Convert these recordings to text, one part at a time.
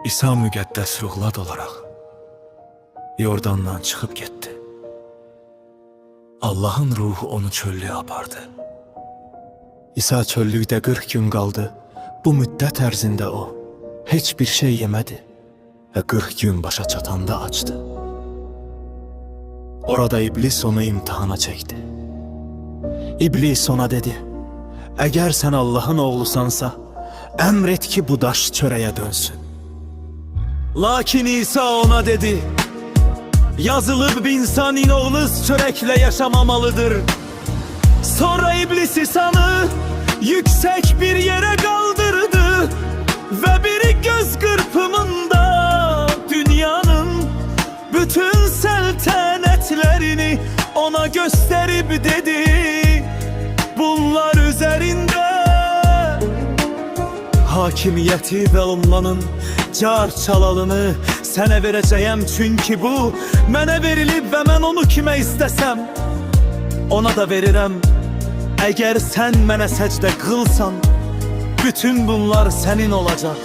İsa müqəddəs ruhlat olaraq Yordandan çıxıb getdi. Allahın ruhu onu çöllüyə apardı. İsa çöllükdə 40 gün qaldı. Bu müddət ərzində o heç bir şey yemədi və 40 gün başa çatanda açdı. Orada iblis onu imtihana çəkdi. İblis ona dedi: "Əgər sən Allahın oğlusansa, əmr et ki, bu daş çörəyə dönsün." Lakin İsa ona dedi: "Yazılıb insan inoğluz çörəklə yaşamamalıdır." Sonra iblis İsa'nı yüksek bir yere kaldırdı ve bir göz kırpımında dünyanın bütün seltenetlerini ona gösterip dedi: "Bunlar üzerinde hakimiyeti ve onların car çalalını sənə verəcəyəm, çünkü bu mənə verilib və mən onu kimə istəsəm ona da verirəm. Eğer sen mənə səcdə qılsan, bütün bunlar senin olacak."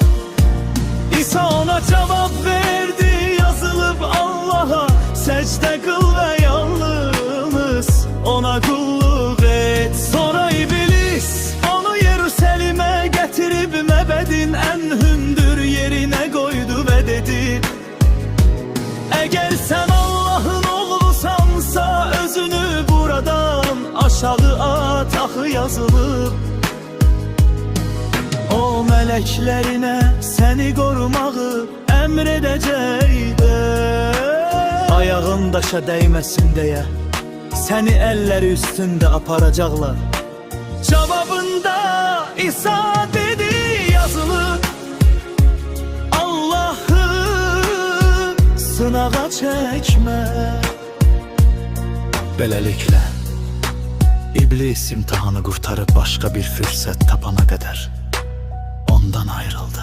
İsa ona cevap verdi: "Yazılıb Allah'a səcdə qıl və yalnız ona kulluk et." Sonra iblis onu Yeruşalim'e getirip məbədin en hündür yerine koydu ve dedi: "Eğer sen Allah'ın oğlusansa özünü buradan aşağı at." Ahı yazılıb o meleklerine seni korumağı emredəcəkdə. Ayağın daşa değmesin diye seni elleri üstünde aparacaklar. Cevabında İsa dedi: "Yazılı Allah'ı sınağa çekme." Beləliklə İblis imtihanı qurtarıb başqa bir fürsət tapana qədər ondan ayrıldı.